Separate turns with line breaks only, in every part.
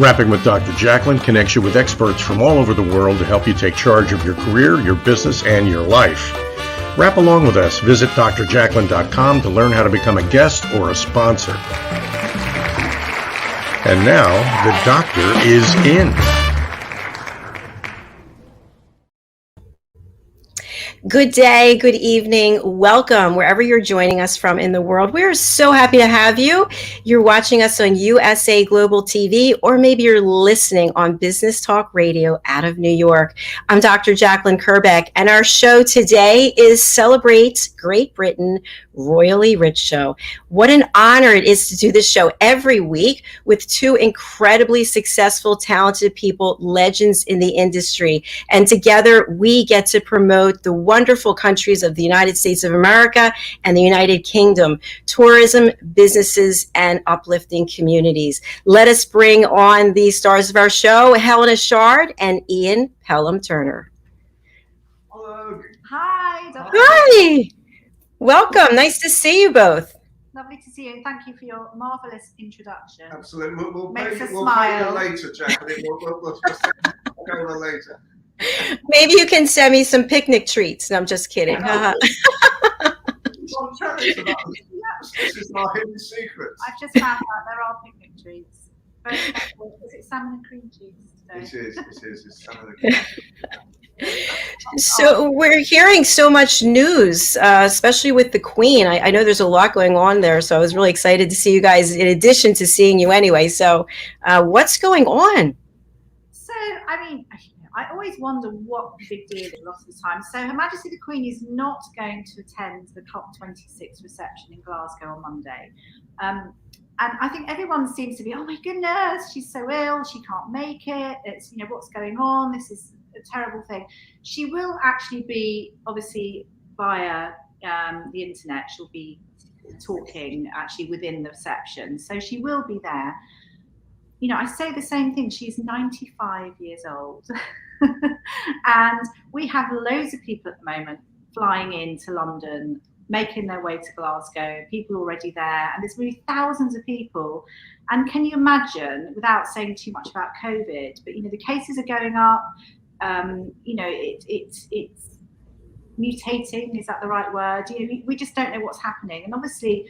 Rapping with Dr. Jacalyn connects you with experts from all over the world to help you take charge of your career, your business, and your life. Rap along with us. Visit drjacalyn.com to learn how to become a guest or a sponsor. And now, the doctor is in.
Good day, good evening, welcome wherever you're joining us from in the world. We're so happy to have you. You're watching us on USA Global TV, or maybe you're listening on Business Talk Radio out of New York. I'm Dr. Jacalyn Kerbeck, and our show today is Celebrate Great Britain Royally Rich Show. What an honor it is to do this show every week with two incredibly successful, talented people, legends in the industry. And together we get to promote the wonderful countries of the United States of America and the United Kingdom, tourism, businesses, and uplifting communities. Let us bring on the stars of our show, Helena, Chard, and Ian Pelham Turner.
Hello.
Hi. Dr.
Hi. Welcome. Nice to see you both.
Lovely to see you. Thank you for your marvellous introduction.
Absolutely. We'll
Makes
pay
us
you
smile.
later, Jacalyn. We'll just go over later.
Maybe you can send me some picnic treats. No, I'm just kidding.
I'm telling you about this is our hidden secret.
I've just found out there are picnic treats. Is it salmon and cream cheese today?
It is. It's salmon and cream.
So we're hearing so much news, especially with the Queen. I know there's a lot going on there, so I was really excited to see you guys in addition to seeing you anyway. So what's going on?
So, I mean, I always wonder what the big deal is a lot of the time. So Her Majesty the Queen is not going to attend the COP26 reception in Glasgow on Monday. And I think everyone seems to be, oh my goodness, she's so ill, she can't make it. It's, what's going on? This is a terrible thing. She will actually be, obviously, via the internet, she'll be talking actually within the reception. So she will be there. I say the same thing. She's 95 years old. And we have loads of people at the moment flying into London, making their way to Glasgow, people already there, and there's really thousands of people. And can you imagine, without saying too much about COVID, but the cases are going up, it's mutating, is that the right word? We just don't know what's happening. And obviously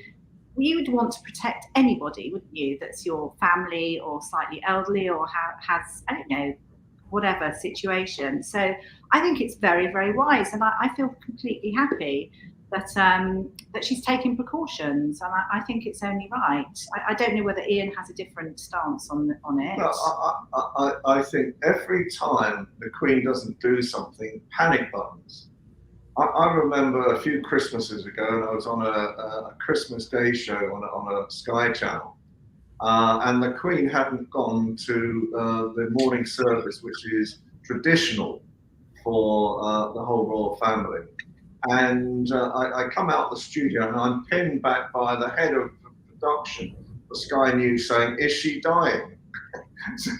you would want to protect anybody, wouldn't you, that's your family or slightly elderly or has, I don't know, whatever situation. So I think it's very, very wise, and I feel completely happy that that she's taking precautions, and I think it's only right. I don't know whether Ian has a different stance on it.
Well, I think every time the Queen doesn't do something, panic buttons. I remember a few Christmases ago, and I was on a Christmas Day show on a Sky channel, and the Queen hadn't gone to the morning service, which is traditional for the whole royal family. And I come out the studio and I'm pinned back by the head of production for Sky News saying, "Is she dying?" so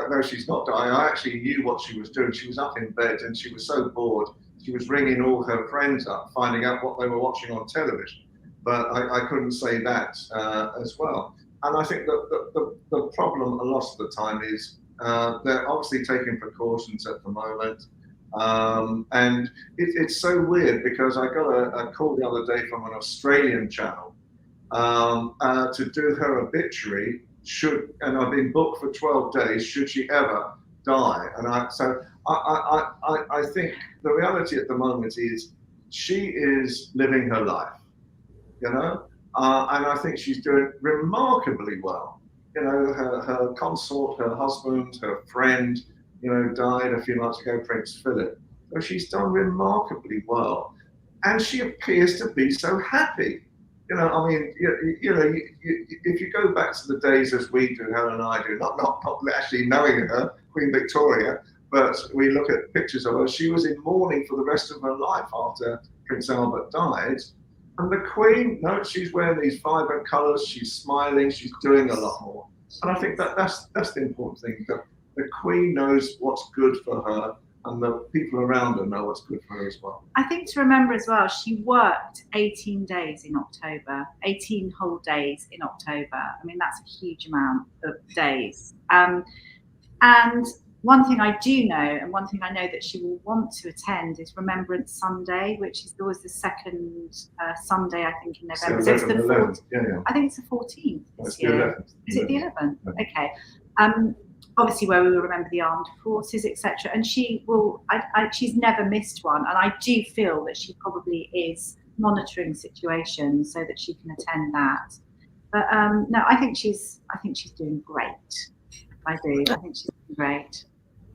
no, she's not dying. I actually knew what she was doing. She was up in bed and she was so bored. She was ringing all her friends up, finding out what they were watching on television. But I couldn't say that as well. And I think that the problem a lot of the time is they're obviously taking precautions at the moment. And it's so weird because I got a call the other day from an Australian channel to do her obituary, and I've been booked for 12 days, should she ever die. And I think the reality at the moment is she is living her life, and I think she's doing remarkably well. Her consort, her husband, her friend, died a few months ago, Prince Philip. So she's done remarkably well, and she appears to be so happy. If you go back to the days as we do, Helen and I do, not actually knowing her, Queen Victoria, but we look at pictures of her. She was in mourning for the rest of her life after Prince Albert died. And the Queen, no, she's wearing these vibrant colours, she's smiling, she's doing a lot more. And I think that's the important thing, that the Queen knows what's good for her, and the people around her know what's good for her as well.
I think to remember as well, she worked 18 days in October, 18 whole days in October. I mean, that's a huge amount of days. And one thing I do know, and one thing I know that she will want to attend, is Remembrance Sunday, which is always the second Sunday, I think, in November. So it's the 14th.
Yeah.
I think it's the 14th this year.
The 11th.
Is it the 11th?
Yeah.
Okay. Obviously, where we will remember the armed forces, etc. And she will. She's never missed one, and I do feel that she probably is monitoring situations so that she can attend that. But no, I think she's doing great. I do. I think she's doing great.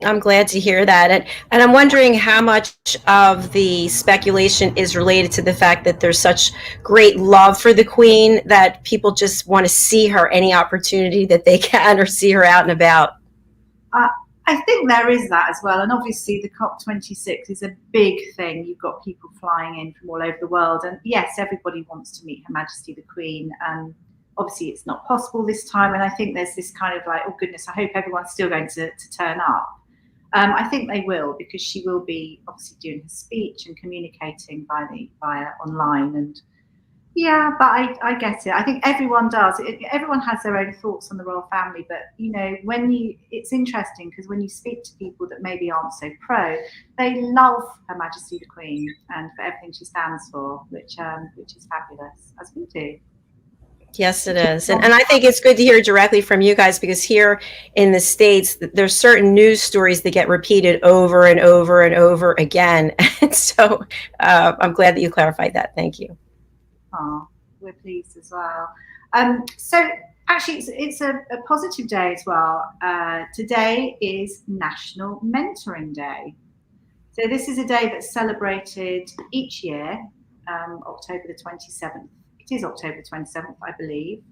I'm glad to hear that. And I'm wondering how much of the speculation is related to the fact that there's such great love for the Queen that people just want to see her any opportunity that they can, or see her out and about.
I think there is that as well. And obviously the COP26 is a big thing. You've got people flying in from all over the world. And yes, everybody wants to meet Her Majesty the Queen. Obviously it's not possible this time. And I think there's this kind of like, oh goodness, I hope everyone's still going to turn up. I think they will, because she will be obviously doing her speech and communicating via online. And yeah, but I get it. I think everyone does. Everyone has their own thoughts on the royal family. But, you know, it's interesting because when you speak to people that maybe aren't so pro, they love Her Majesty the Queen and for everything she stands for, which is fabulous, as we do.
Yes, it is. And I think it's good to hear directly from you guys, because here in the States, there's certain news stories that get repeated over and over and over again. And so I'm glad that you clarified that. Thank you.
Oh, we're pleased as well. So actually, it's a positive day as well. Today is National Mentoring Day. So this is a day that's celebrated each year, October the 27th. It is October 27th, I believe.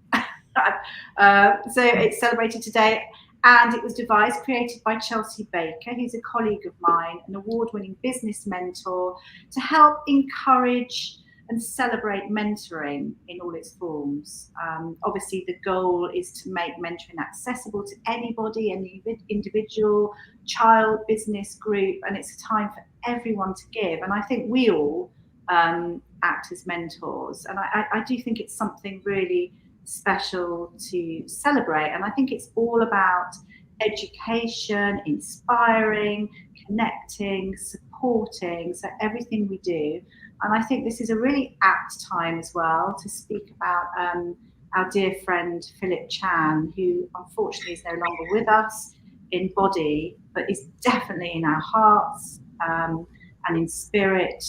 So it's celebrated today, and it was devised, created by Chelsea Baker, who's a colleague of mine, an award-winning business mentor, to help encourage and celebrate mentoring in all its forms. Obviously, the goal is to make mentoring accessible to anybody, any individual, child, business, group, and it's a time for everyone to give. And I think we all act as mentors, and I do think it's something really special to celebrate. And I think it's all about education, inspiring, connecting, supporting, so everything we do. And I think this is a really apt time as well to speak about our dear friend Philip Chan, who unfortunately is no longer with us in body, but is definitely in our hearts and in spirit.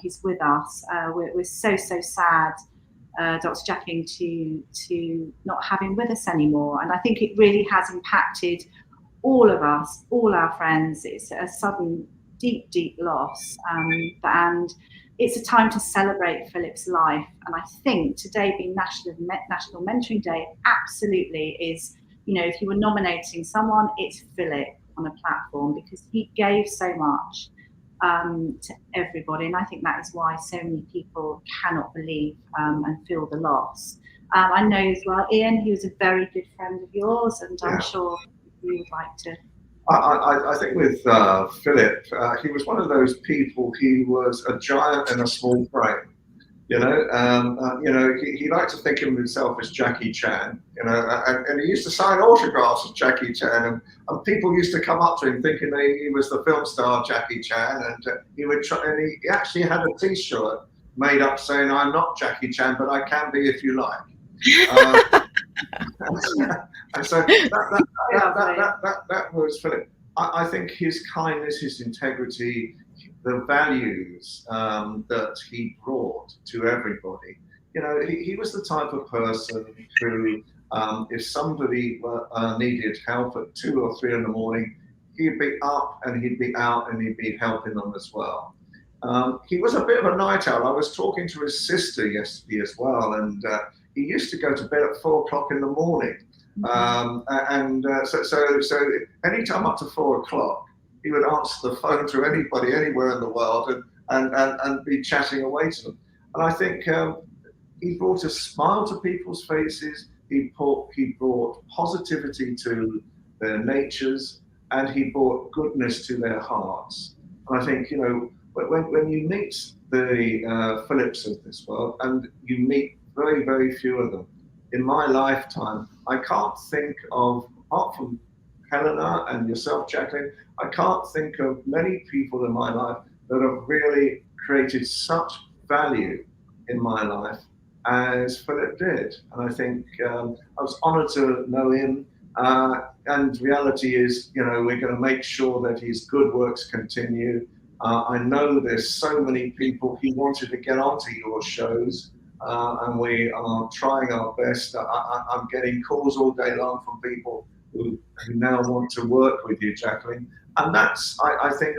He's with us. We're so sad, Dr. Jacalyn, to not have him with us anymore. And I think it really has impacted all of us, all our friends. It's a sudden, deep loss. And it's a time to celebrate Philip's life. And I think today being National Mentoring Day absolutely is, you know, if you were nominating someone, it's Philip on a platform, because he gave so much to everybody. And I think that is why so many people cannot believe and feel the loss. I know as well, Ian, he was a very good friend of yours, and I'm sure you would like to.
I think with Philip, he was one of those people. He was a giant in a small frame. You know, he liked to think of himself as Jackie Chan. You know, and he used to sign autographs as Jackie Chan, and people used to come up to him thinking he was the film star Jackie Chan, and he would try. And he actually had a T-shirt made up saying, "I'm not Jackie Chan, but I can be if you like." And so that was Philip. I think his kindness, his integrity, the values that he brought to everybody. You know, he was the type of person who, if somebody needed help at 2 or 3 in the morning, he'd be up and he'd be out and he'd be helping them as well. He was a bit of a night owl. I was talking to his sister yesterday as well, and he used to go to bed at 4 o'clock in the morning. So any time up to 4 o'clock, he would answer the phone to anybody anywhere in the world and be chatting away to them. And I think he brought a smile to people's faces. He brought positivity to their natures, and he brought goodness to their hearts. And I think, you know, when you meet the Philips of this world, and you meet very, very few of them, in my lifetime, I can't think of, apart from Helena and yourself, Jacalyn, I can't think of many people in my life that have really created such value in my life as Philip did. And I think I was honored to know him. And reality is, you know, we're going to make sure that his good works continue. I know there's so many people who wanted to get onto your shows, and we are trying our best. I'm getting calls all day long from people who now want to work with you, Jacalyn. And that's, I think,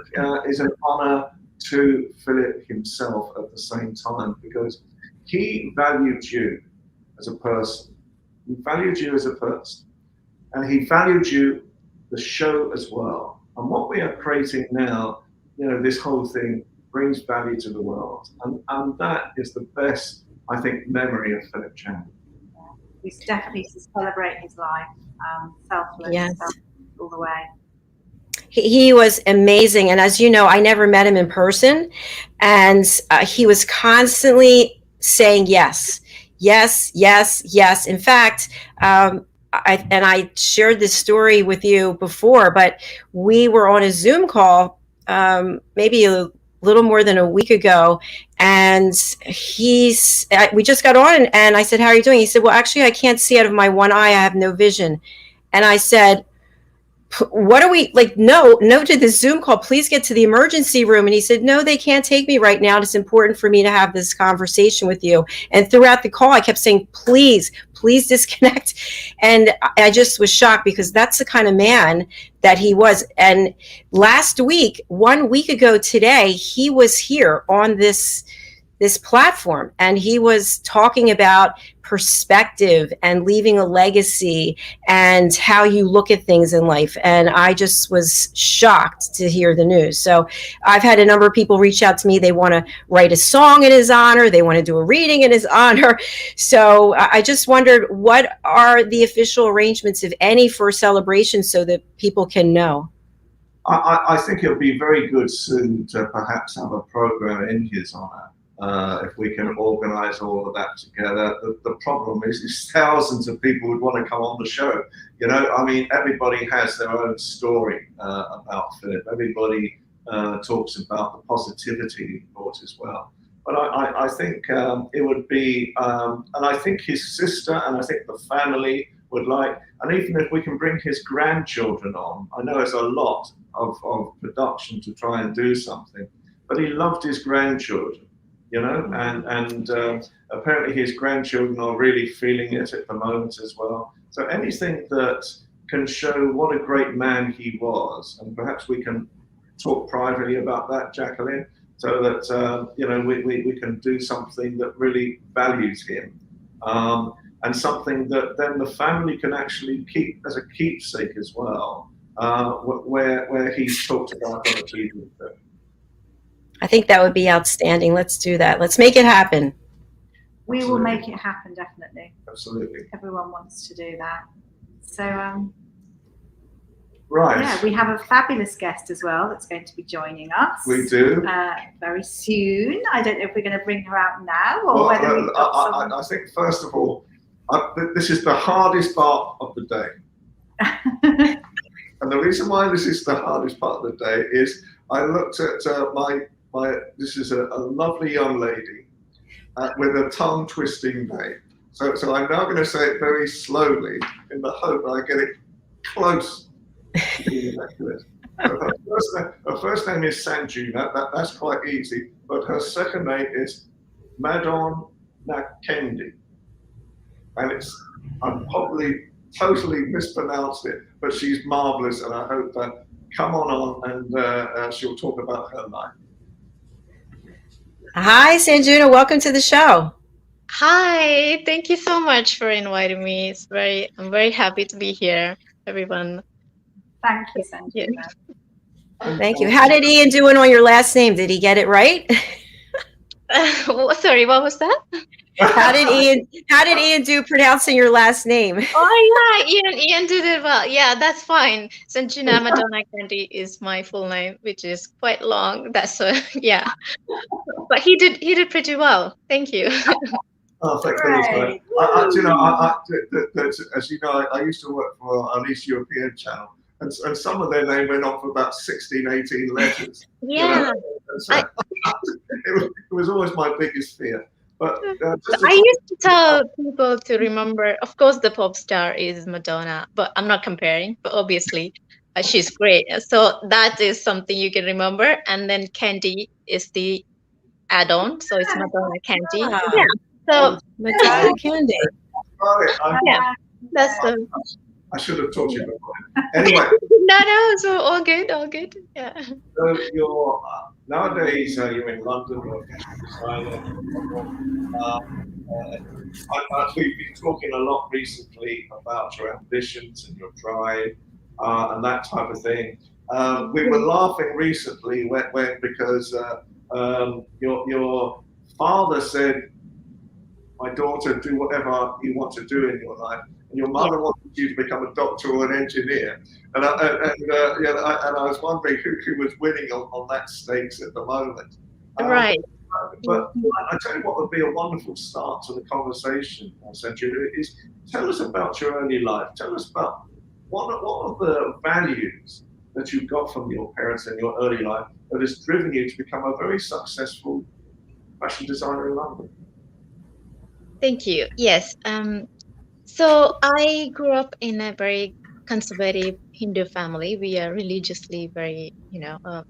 is an honor to Philip himself at the same time, because he valued you as a person. He valued you as a person. And he valued you, the show as well. And what we are creating now, you know, this whole thing brings value to the world. And that is the best, I think, memory of Philip Chand.
We definitely to celebrate his life, selfless,
Yes.
all the way.
He was amazing. And as you know, I never met him in person. And he was constantly saying yes, yes, yes, yes. In fact, I shared this story with you before, but we were on a Zoom call maybe a little more than a week ago. And we just got on and I said, "How are you doing?" He said, "Well, actually, I can't see out of my one eye. I have no vision." And I said, "What are we like? No to the Zoom call. Please get to the emergency room." And he said, "No, they can't take me right now. It's important for me to have this conversation with you." And throughout the call, I kept saying, please disconnect. And I just was shocked, because that's the kind of man that he was. And last week, 1 week ago today, he was here on this platform, and he was talking about perspective and leaving a legacy and how you look at things in life. And I just was shocked to hear the news. So I've had a number of people reach out to me. They want to write a song in his honor. They want to do a reading in his honor. So I just wondered, what are the official arrangements, if any, for a celebration so that people can know?
I think it'll be very good soon to perhaps have a program in his honor. If we can organize all of that together. The problem is thousands of people would want to come on the show. You know, I mean, everybody has their own story about Philip. Everybody talks about the positivity he brought as well. But I think it would be, and I think his sister and I think the family would like, and even if we can bring his grandchildren on, I know it's a lot of production to try and do something, but he loved his grandchildren. You know, and apparently his grandchildren are really feeling it at the moment as well. So anything that can show what a great man he was, and perhaps we can talk privately about that, Jacalyn, so that you know, we can do something that really values him, and something that then the family can actually keep as a keepsake as well, where he's talked about on the TV.
I think that would be outstanding. Let's do that. Let's make it happen.
We
Absolutely.
will make it happen, definitely.
Absolutely.
Everyone wants to do that. So,
right.
yeah, we have a fabulous guest as well that's going to be joining us.
We do.
Very soon. I don't know if we're going to bring her out now or whether we've got someone.
I think, first of all, this is the hardest part of the day. And the reason why this is the hardest part of the day is I looked at this is a lovely young lady with a tongue-twisting name. So I'm now going to say it very slowly in the hope that I get it close to being accurate. Her first name is Sanjuna. That's quite easy. But her second name is Madoakendi. And I'm probably totally mispronounced it, but she's marvelous, and I hope that come on and she'll talk about her life.
Hi, Sanjuna. Welcome to the show.
Hi, thank you so much for inviting me. I'm very happy to be here, everyone.
Thank you, Sanjuna.
Thank you. How did Ian doing on your last name? Did he get it right?
Sorry, what was that?
How did Ian do pronouncing your last name?
Oh yeah, Ian did it well. Yeah, that's fine. Sanjuna Madoakendi is my full name, which is quite long. That's yeah. But he did pretty well. Thank you.
Oh, thank goodness, mate. As you know, I used to work for an East European channel, and some of their name went on for about 16, 18 letters.
Yeah.
So it was always my biggest fear. But
I used to tell people to remember, of course, the pop star is Madonna, but I'm not comparing, but obviously she's great. So that is something you can remember. And then Candy is the add-on. So it's Madonna Candy.
Ah.
Yeah. So
Madoakendi.
yeah, that's
I should have taught you before. Anyway.
no, so all good. Yeah.
So you're nowadays you're in London. You're a fashion designer. We've been talking a lot recently about your ambitions and your drive and that type of thing. We were laughing recently because your father said, "My daughter, do whatever you want to do in your life." And your mother wanted you to become a doctor or an engineer. And I was wondering who was winning on that stakes at the moment.
Right.
But I tell you what would be a wonderful start to the conversation, Sanjuna, is tell us about your early life. Tell us about what are the values that you got from your parents in your early life that has driven you to become a very successful fashion designer in London.
Thank you. Yes. So I grew up in a very conservative Hindu family. We are religiously very,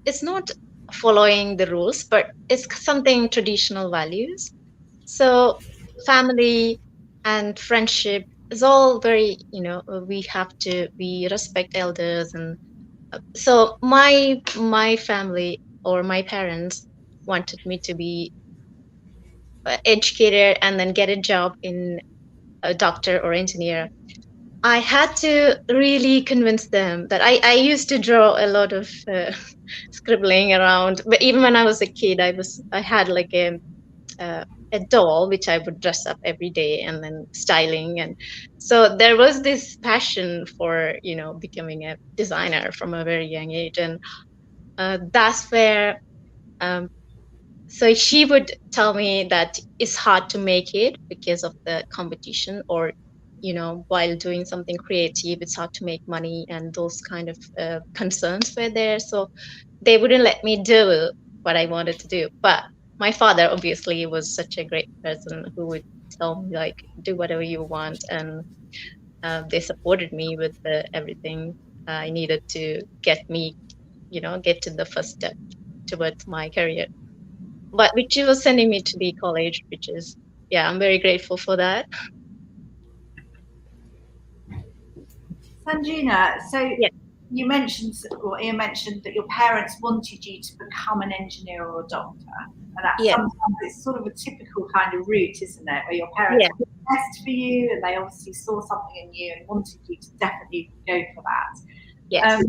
it's not following the rules, but it's something traditional values. So family and friendship is all very, we respect elders. And so my family or my parents wanted me to be educated and then get a job in a doctor or engineer. I had to really convince them that I used to draw a lot of scribbling around. But even when I was a kid, I had like a doll which I would dress up every day and then styling. And so there was this passion for becoming a designer from a very young age. And that's where so she would tell me that it's hard to make it because of the competition, or while doing something creative, it's hard to make money, and those kind of concerns were there. So they wouldn't let me do what I wanted to do. But my father obviously was such a great person who would tell me like, do whatever you want, and they supported me with everything I needed to get to the first step towards my career. But which was sending me to the college, which is, I'm very grateful for that.
Sanjuna, so you mentioned, or Ian mentioned, that your parents wanted you to become an engineer or a doctor. And that sometimes it's sort of a typical kind of route, isn't it? Where your parents were best for you, and they obviously saw something in you and wanted you to definitely go for that.
Yes.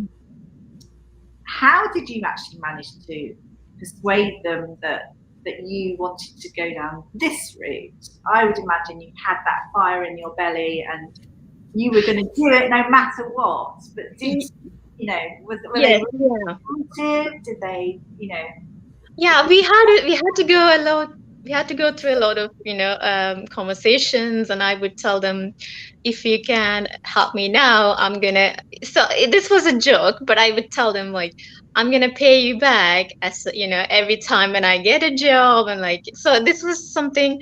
How did you actually manage to persuade them that you wanted to go down this route? I would imagine you had that fire in your belly and you were going to do it no matter what. But did were they wanted? Did they,
Yeah, we had to go a lot. We had to go through a lot of conversations, and I would tell them, if you can help me now, I'm gonna. So this was a joke, but I would tell them like, I'm gonna pay you back as every time when I get a job, and like, so this was something,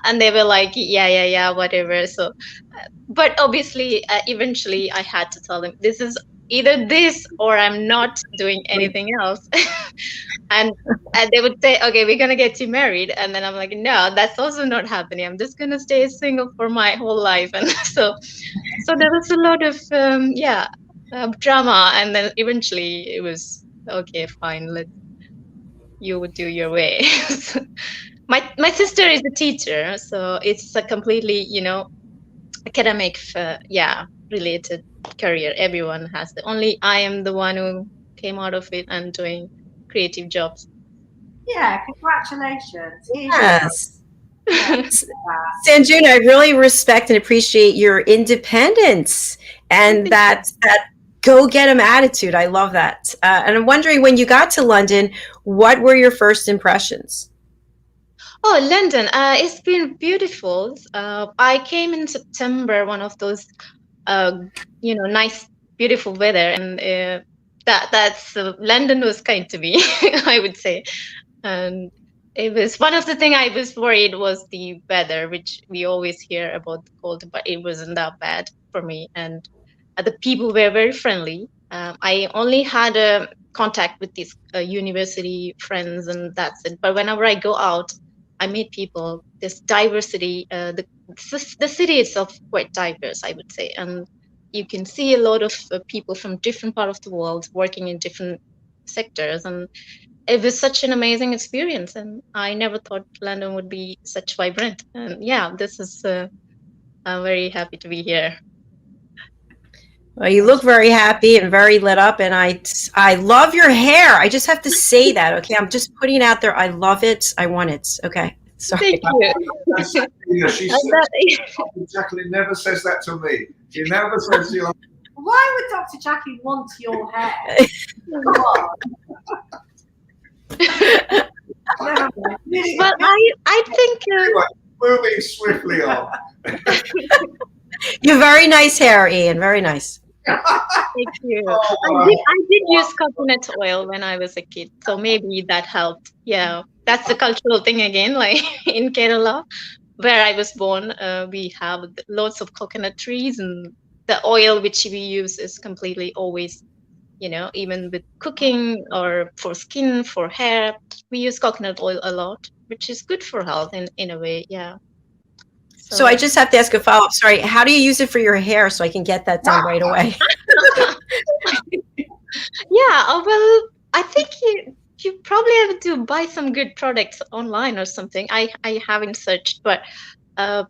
and they were like, yeah, whatever. So, but obviously, eventually, I had to tell them, this is either this or I'm not doing anything else. And they would say, okay, we're gonna get you married, and then I'm like, no, that's also not happening. I'm just gonna stay single for my whole life. And so there was a lot of drama, and then eventually it was okay, fine, you would do your way. My sister is a teacher, so it's a completely academic related career. Everyone has only I am the one who came out of it and doing creative jobs.
Yeah, congratulations.
Yes. Sanjuna, I really respect and appreciate your independence and that go get 'em attitude. I love that. And I'm wondering, when you got to London, what were your first impressions?
Oh, London. It's been beautiful. I came in September, one of those, nice, beautiful weather, and that's London was kind to me, I would say. And it was one of the things I was worried was the weather, which we always hear about the cold, but it wasn't that bad for me. And the people were very friendly. I only had a contact with these university friends, and that's it. But whenever I go out, I meet people. This diversity, the city itself quite diverse, I would say, and you can see a lot of people from different parts of the world working in different sectors, and it was such an amazing experience. And I never thought London would be such vibrant. And yeah, this is I'm very happy to be here.
Well, you look very happy and very lit up, and I love your hair. I just have to say that, okay? I'm just putting it out there. I love it. I want it. Okay. Sorry.
Thank you.
Jacalyn never says that to me. She never says you.
Why would Dr. Jackie want your hair?
Well, I think
Moving swiftly on.
You have very nice hair, Ian. Very nice.
Thank you.
Oh,
I did use coconut oil when I was a kid, so maybe that helped. Yeah, that's the cultural thing again. Like in Kerala, where I was born, we have lots of coconut trees, and the oil which we use is completely always, even with cooking or for skin, for hair, we use coconut oil a lot, which is good for health in a way. Yeah.
So I just have to ask a follow-up. Sorry, how do you use it for your hair so I can get that done right away?
Yeah, well, I think you probably have to buy some good products online or something. I haven't searched, but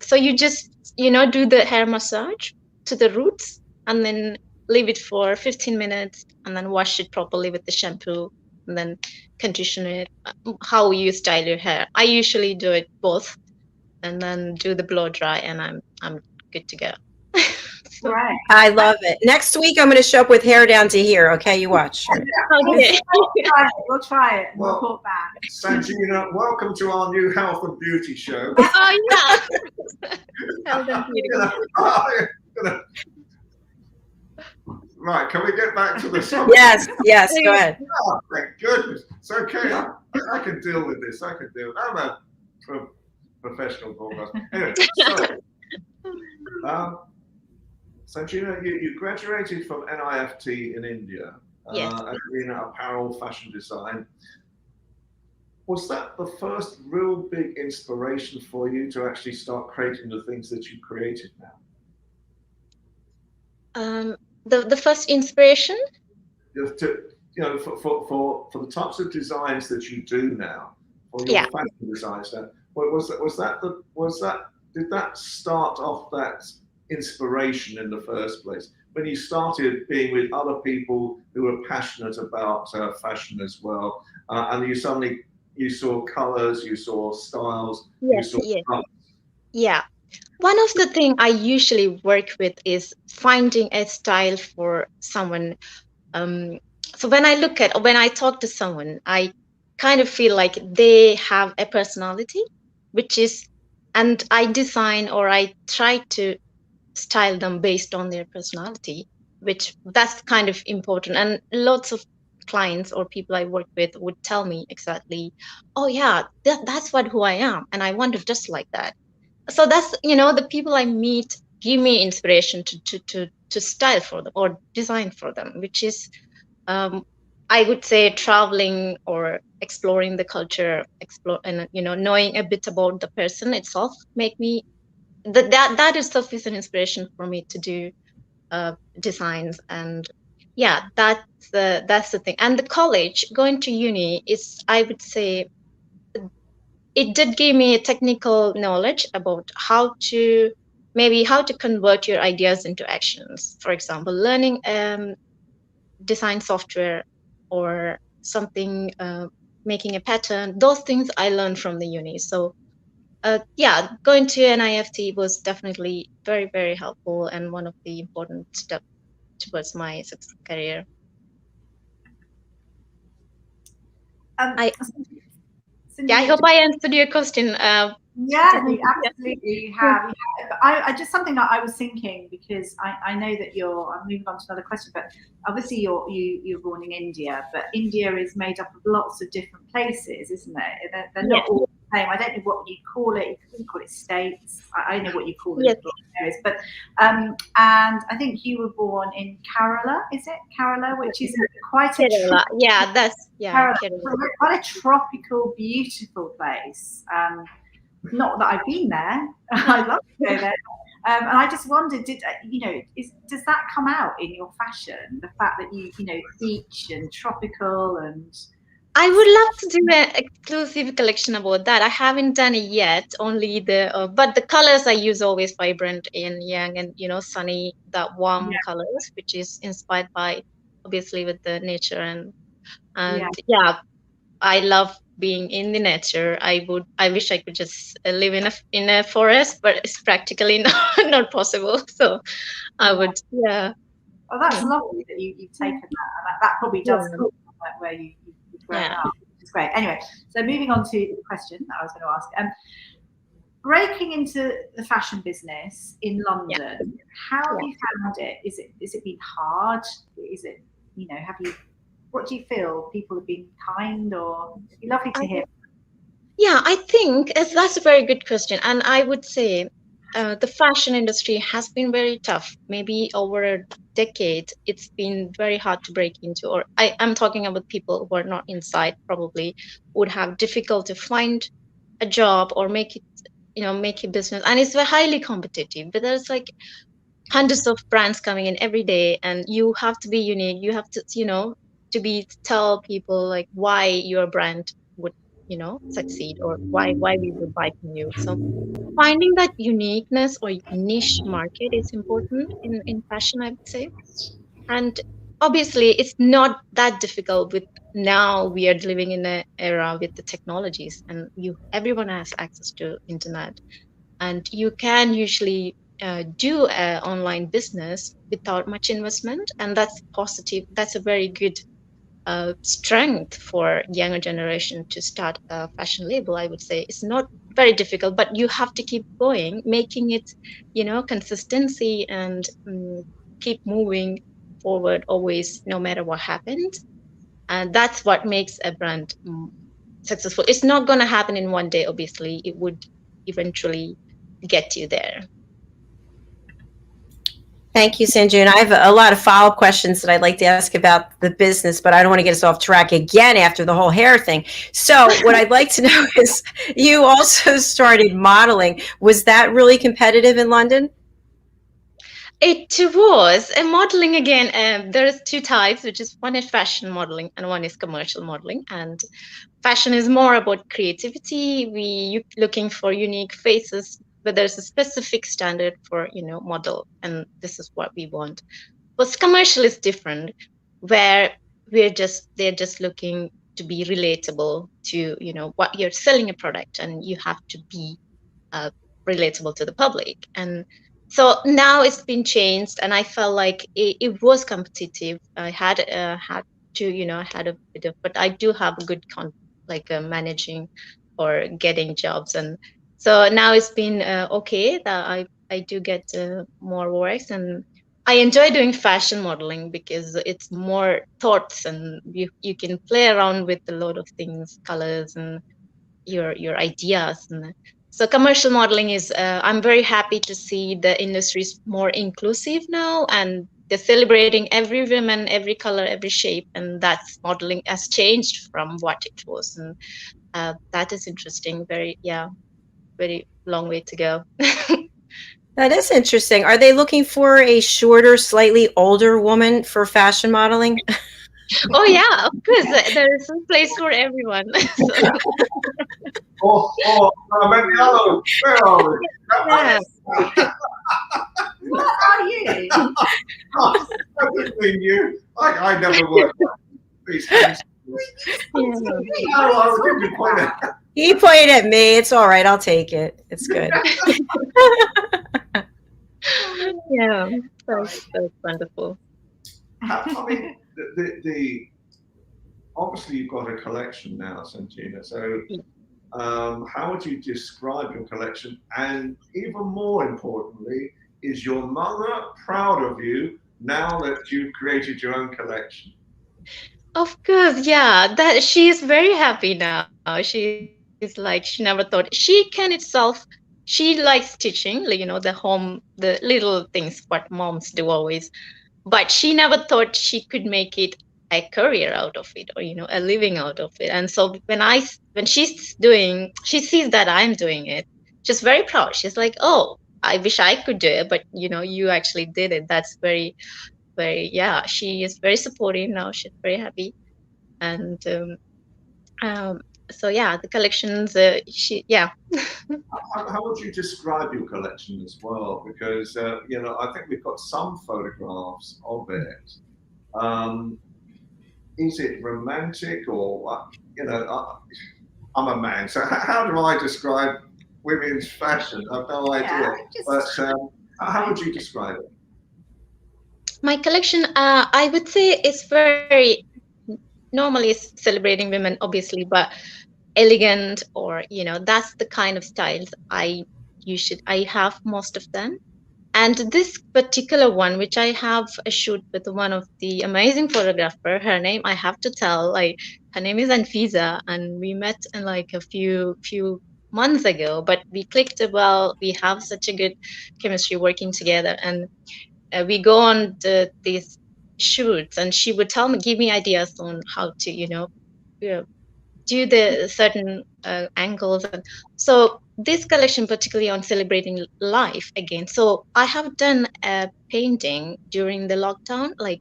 so you just do the hair massage to the roots and then leave it for 15 minutes and then wash it properly with the shampoo and then condition it. How you style your hair. I usually do it both and then do the blow dry, and I'm good to go.
Right.
I love it. Next week, I'm going to show up with hair down to here. Okay, you watch.
Okay.
We'll try it. We'll report back.
Sanjuna, welcome to our new health and beauty show.
Oh yeah. Health and beauty.
Right, can we get back to the subject?
Yes, go ahead.
Oh, thank goodness. It's okay. I can deal with this. I can deal with it. I'm a professional broadcaster. Anyway, so Sanjuna, you graduated from NIFT in India,
Yes.
in apparel fashion design. Was that the first real big inspiration for you to actually start creating the things that you created now?
The first inspiration?
For the types of designs that you do now, for your fashion designs now, did that start off that inspiration in the first place when you started being with other people who were passionate about fashion as well, and you saw colors, you saw styles,
Yes,
you saw colors.
Yeah. One of the things I usually work with is finding a style for someone. So when I talk to someone, I kind of feel like they have a personality, and I design or I try to style them based on their personality, that's kind of important. And lots of clients or people I work with would tell me exactly, oh yeah, that's who I am, and I want to just like that. So that's the people I meet give me inspiration to style for them or design for them, which is I would say traveling or exploring the culture, and knowing a bit about the person itself make me that itself is an inspiration for me to do designs. And yeah, that's the thing. And the college, going to uni, is, I would say, it did give me a technical knowledge about how to convert your ideas into actions. For example, learning design software or something, making a pattern. Those things I learned from the uni. So going to an IFT was definitely very, very helpful and one of the important steps towards my success career. I hope I answered your question.
Yeah, you absolutely have. I just something that I was thinking, because I know that I'm moving on to another question, but obviously you're born in India, but India is made up of lots of different places, isn't it? They're not all the same. I don't know what you call it. You call it states. I don't know what you call it. Areas, but and I think you were born in Kerala. Is it Kerala, which is quite a
Kerala. Kerala.
Quite a tropical, beautiful place. Not that I've been there. I'd love to go there. And I just wondered, does that come out in your fashion? The fact that you beach and tropical and.
I would love to do an exclusive collection about that. I haven't done it yet. Only but the colors I use always vibrant and young and sunny, that warm colors, which is inspired by obviously with the nature and I love being in the nature. I wish I could just live in a forest, but it's practically not possible. So I would,
Oh, that's lovely that you've taken that, and that probably does come where you've grown up, which is great. Anyway, so moving on to the question that I was going to ask. Breaking into the fashion business in London, how have you found it? Is it been hard? Is it have you? What do you feel? People have been kind, or it'd be lovely to hear.
Yeah, I think that's a very good question, and I would say the fashion industry has been very tough. Maybe over a decade, it's been very hard to break into. Or I'm talking about people who are not inside. Probably would have difficult to find a job or make a business, and it's very highly competitive. But there's like hundreds of brands coming in every day, and you have to be unique. You have to tell people like why your brand would succeed, or why we would buy from you. So finding that uniqueness or niche market is important in fashion, I would say. And obviously it's not that difficult. With now we are living in an era with the technologies, and everyone has access to internet, and you can usually do an online business without much investment, and that's positive. That's a very good strength for younger generation to start a fashion label. I would say it's not very difficult, but you have to keep going, making it consistency, and keep moving forward always, no matter what happens. And that's what makes a brand successful. It's not going to happen in one day. Obviously it would eventually get you there.
Thank you, Sanjuna. I have a lot of follow-up questions that I'd like to ask about the business, but I don't want to get us off track again after the whole hair thing. So what I'd like to know is, you also started modeling. Was that really competitive in London?
It was. And modeling, again, there's two types, which is one is fashion modeling and one is commercial modeling. And fashion is more about creativity. We looking for unique faces, but there's a specific standard for model, and this is what we want. But commercial is different, where they're just looking to be relatable to what you're selling a product, and you have to be relatable to the public. And so now it's been changed, and I felt like it was competitive. I had to I had a bit of, but I do have a good managing or getting jobs, and so now it's been okay that I do get more works, and I enjoy doing fashion modeling because it's more thoughts, and you can play around with a lot of things, colors, and your ideas. And so commercial modeling is I'm very happy to see the industry is more inclusive now, and they're celebrating every woman, every color, every shape, and that's modeling has changed from what it was. And that is interesting. Very long way to go.
That is interesting. Are they looking for a shorter, slightly older woman for fashion modeling?
Oh yeah, of course. There is some place for everyone.
Hello. Where are we?
Yeah.
What are you?
I didn't mean you. I never worked these things.
Yeah.
I was giving you quite
He pointed at me. It's all right. I'll take it. It's good.
Yeah, that's wonderful.
I mean, the obviously you've got a collection now, Sanjuna. So, how would you describe your collection? And even more importantly, is your mother proud of you now that you've created your own collection?
Of course, yeah. That she is very happy now. She's like she never thought she can itself. She likes teaching, like the little things what moms do always. But she never thought she could make it a career out of it, or a living out of it. And so when she sees that I'm doing it, she's very proud. She's like, oh, I wish I could do it, but you actually did it. That's very, very, yeah. She is very supportive now. She's very happy. And um so yeah, the collections, yeah.
How would you describe your collection as well? Because I think we've got some photographs of it. Is it romantic or I'm a man, so how do I describe women's fashion? I've no idea. But how would you describe it?
My collection, I would say, is very normally celebrating women, obviously, but elegant, or that's the kind of styles I have most of them. And this particular one, which I have a shoot with one of the amazing photographer, her name I have to tell, like her name is Anfisa, and we met in like a few months ago, but we clicked well. We have such a good chemistry working together, and we go on these shoots, and she would give me ideas on how to do the certain angles. And so this collection particularly on celebrating life again. So I have done a painting during the lockdown. Like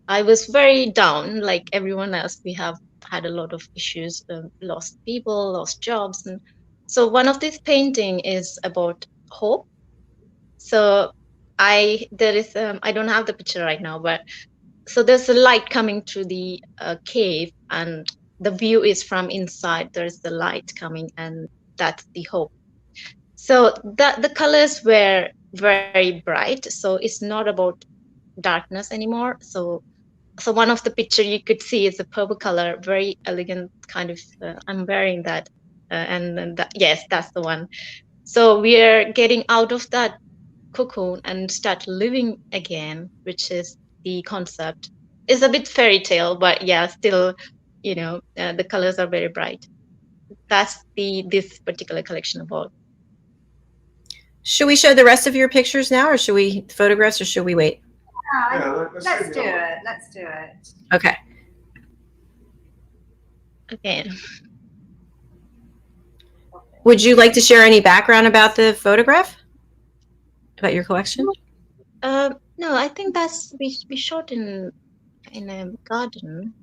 I was very down, like everyone else. We have had a lot of issues, lost people, lost jobs. And so one of these painting is about hope. So I don't have the picture right now, but so there's a light coming through the cave, and the view is from inside. There's the light coming, and that's the hope. So the colors were very bright, so it's not about darkness anymore. So one of the picture you could see is a purple color, very elegant kind of. I'm wearing that, and then yes, that's the one. So we are getting out of that cocoon and start living again, which is the concept. It's a bit fairy tale, but yeah, still, the colors are very bright. That's this particular collection about.
Should we show the rest of your pictures now, or should we photographs, or should we wait?
Let's do it. Let's do it.
Okay.
Okay.
Would you like to share any background about the photograph? About your collection?
No, I think that's we shot in a garden.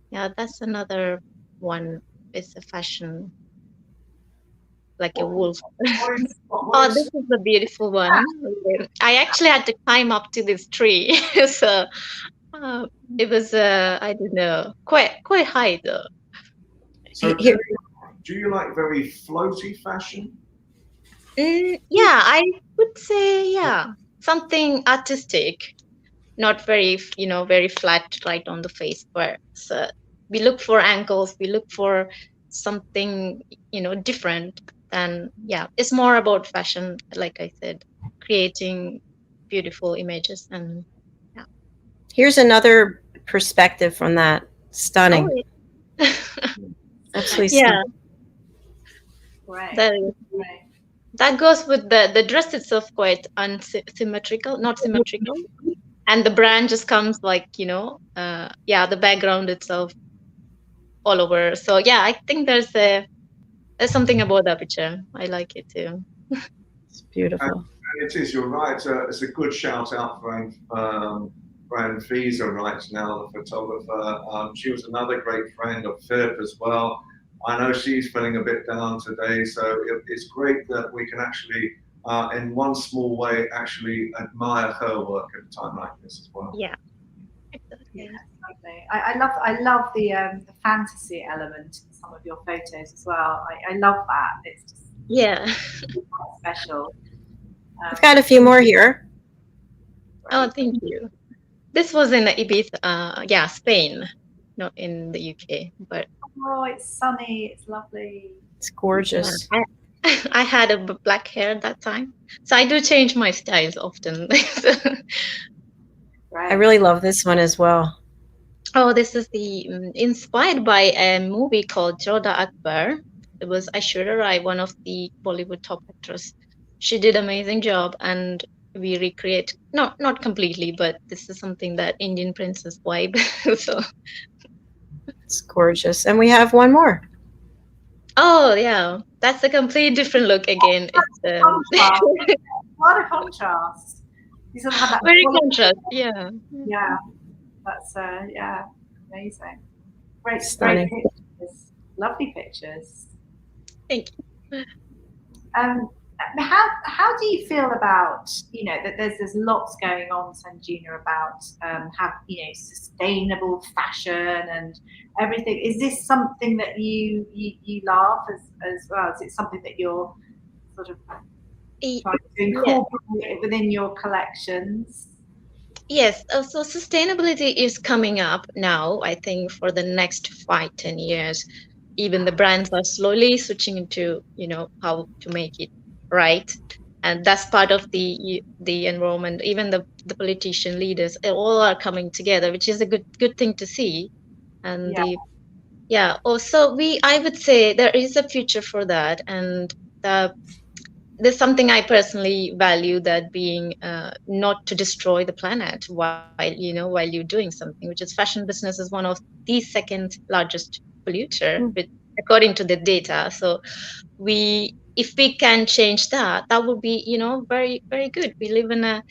Yeah, that's another one. It's a fashion, like a wolf. Oh, this is a beautiful one. I actually had to climb up to this tree, so it was I don't know, quite high though.
So do you like very floaty fashion?
Yeah, I would say, yeah, something artistic, not very, very flat right on the face, but we look for angles, we look for something, different. And yeah, it's more about fashion, like I said, creating beautiful images. And yeah.
Here's another perspective from that. Stunning.
Oh, yeah.
Absolutely
yeah.
stunning.
Great.
That goes with the dress itself, quite unsymmetrical, not symmetrical. And the brand just comes like, the background itself all over. So yeah, I think there's something about that picture. I like it too.
It's beautiful.
And it is, you're right. It's a good shout out for Anfisa right now, the photographer. She was another great friend of Philip as well. I know she's feeling a bit down today, so it's great that we can actually, in one small way, actually admire her work at a time like this as well.
Yeah.
Yeah, I love the fantasy element in some some of your photos as well. I love that. It's just quite special.
I've got a few more here.
Oh, thank you. This was in Ibiza, Spain, not in the UK, but
it's sunny, it's lovely.
It's gorgeous.
I had a black hair at that time, so I do change my styles often.
I really love this one as well.
Oh, this is inspired by a movie called Jodha Akbar. It was Aishwarya Rai, one of the Bollywood top actors. She did amazing job, and we recreate not completely, but this is something that Indian princess vibe. So
it's gorgeous, and we have one more.
Oh yeah, that's a complete different look again. It's
what a contrast. These have that
very contrast. Yeah.
That's amazing. Great pictures. Lovely pictures.
Thank you.
How do you feel about, that there's lots going on, Sanjuna, about sustainable fashion and everything? Is this something that you love as well? Is it something that you're sort of trying to incorporate within your collections?
Yes, so sustainability is coming up now. I think for the next 5-10 years, even the brands are slowly switching into how to make it right, and that's part of the environment. Even the politician leaders all are coming together, which is a good thing to see. And also I would say there is a future for that, and there's something I personally value, that being not to destroy the planet while you're doing something, which is fashion business is one of the second largest polluter according to the data. So if we can change that would be very, very good. We live in a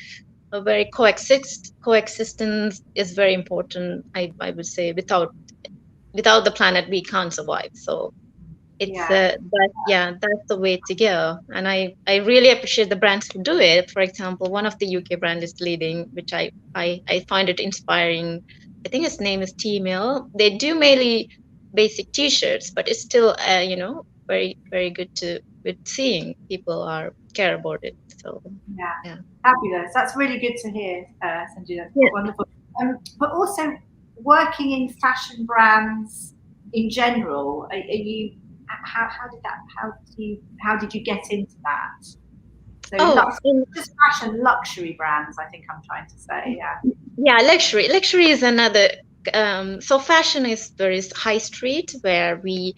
very coexistence is very important. I would say without the planet we can't survive. So it's that's the way to go, and I really appreciate the brands who do it. For example, one of the UK brand is leading, which I find it inspiring. I think his name is T-Mill. They do mainly basic t-shirts, but it's still very, very good with seeing people care about it. So
fabulous. That's really good to hear, Sanjuna. Wonderful. But also working in fashion brands in general, are you? How did you get into that? So just fashion luxury brands, I think I'm trying to say.
Luxury is another. So fashion is very high street, where we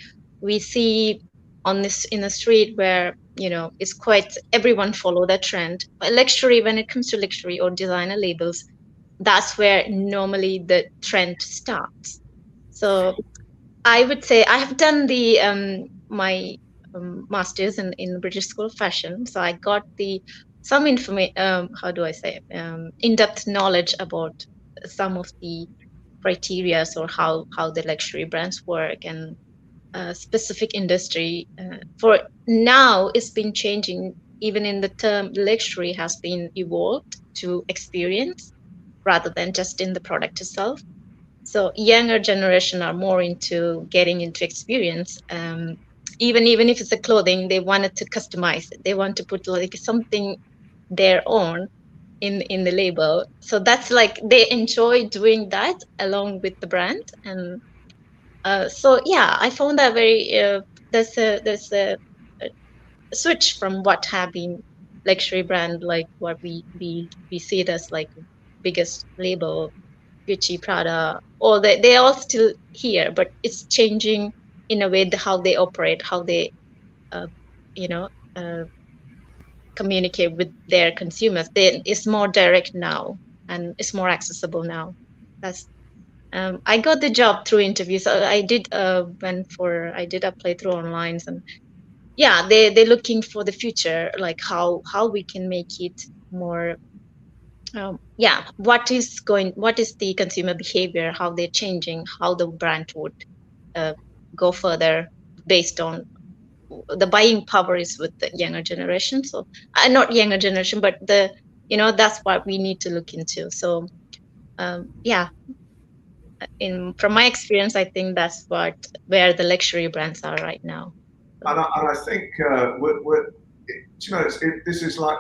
see in the street where it's quite, everyone follow the trend. But luxury, when it comes to luxury or designer labels, that's where normally the trend starts. So I would say I have done my master's in British School of Fashion, so I got some information. In-depth knowledge about some of the criteria or how the luxury brands work, and specific industry. For now, it's been changing. Even in the term luxury has been evolved to experience rather than just in the product itself. So younger generation are more into getting into experience. Even if it's a clothing, they wanted to customize it. They want to put like something their own in the label. So that's like they enjoy doing that along with the brand. And I found that very there's a switch from what have been luxury brand, like what we see it as like biggest label, Gucci, Prada, or they're all still here, but it's changing in a way how they operate, how they communicate with their consumers. It's more direct now, and it's more accessible now. That's I got the job through interviews. I did I did apply through online, and they're looking for the future, like how we can make it more. What is the consumer behavior, how they're changing, how the brand would go further based on the buying power is with the younger generation. So not younger generation, but that's what we need to look into. So from my experience, I think that's where the luxury brands are right now.
And I think this is like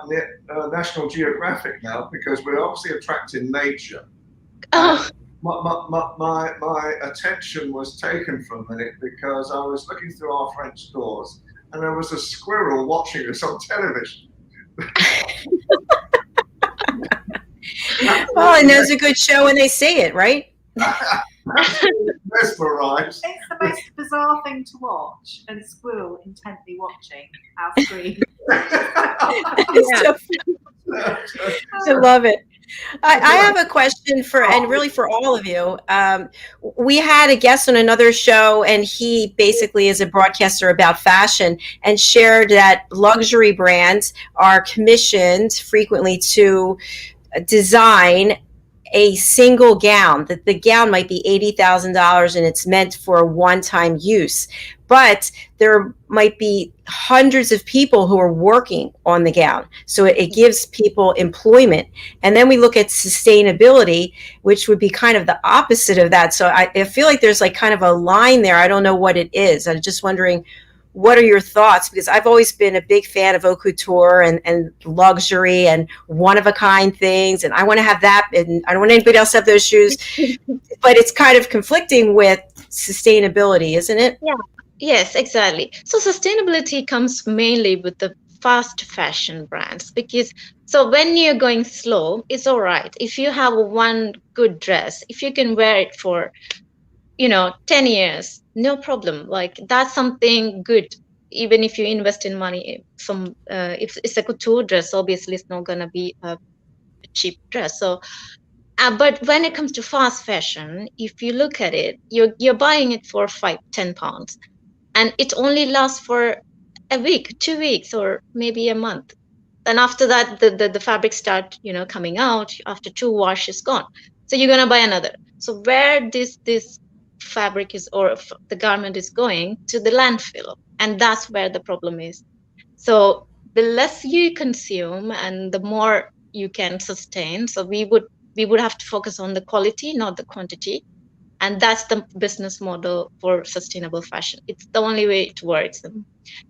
National Geographic now, because we're obviously attracting nature.
Oh.
My attention was taken for a minute because I was looking through our French doors and there was a squirrel watching us on television.
Well, and there's a good show when they see it, right?
Mesmerized.
It's the most bizarre thing to watch, and a squirrel intently watching our screen.
I love it. I have a question and really for all of you. We had a guest on another show, and he basically is a broadcaster about fashion and shared that luxury brands are commissioned frequently to design a single gown, that the gown might be $80,000 and it's meant for a one-time use, but there might be hundreds of people who are working on the gown. So it gives people employment. And then we look at sustainability, which would be kind of the opposite of that. So I feel like there's like kind of a line there. I don't know what it is. I'm just wondering, what are your thoughts? Because I've always been a big fan of haute couture and luxury and one-of-a-kind things, and I want to have that, and I don't want anybody else to have those shoes. But it's kind of conflicting with sustainability, isn't it?
Yeah. Yes, exactly. So sustainability comes mainly with the fast fashion brands, because so when you're going slow, it's all right. If you have one good dress, if you can wear it for 10 years, no problem. Like, that's something good. Even if you invest in money, if it's a couture dress, obviously it's not gonna be a cheap dress. So, but when it comes to fast fashion, if you look at it, you're buying it for £5-10, and it only lasts for a week, 2 weeks, or maybe a month. And after that, the fabric start coming out. After 2 washes, gone. So you're gonna buy another. So where this fabric is, or the garment is going to the landfill, and that's where the problem is. So the less you consume and the more you can sustain. So we would have to focus on the quality, not the quantity, and that's the business model for sustainable fashion. It's the only way it works.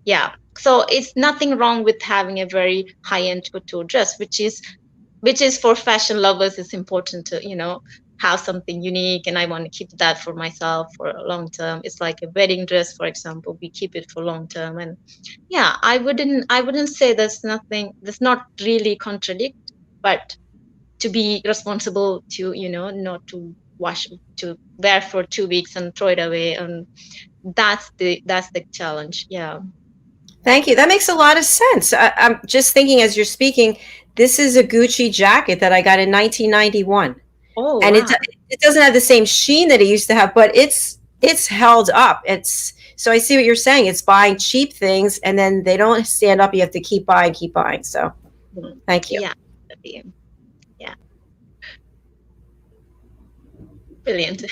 Yeah, so it's nothing wrong with having a very high-end couture dress, which is for fashion lovers. It's important to have something unique, and I want to keep that for myself for a long term. It's like a wedding dress, for example. We keep it for long term, and yeah, I wouldn't say that's not really contradict, but to be responsible to not to wash, to wear for 2 weeks and throw it away, and that's the challenge. Yeah.
Thank you. That makes a lot of sense. I'm just thinking as you're speaking, this is a Gucci jacket that I got in 1991.
Oh,
and
wow.
it doesn't have the same sheen that it used to have, but it's held up. So I see what you're saying. It's buying cheap things, and then they don't stand up. You have to keep buying. So thank you.
Yeah. Brilliant.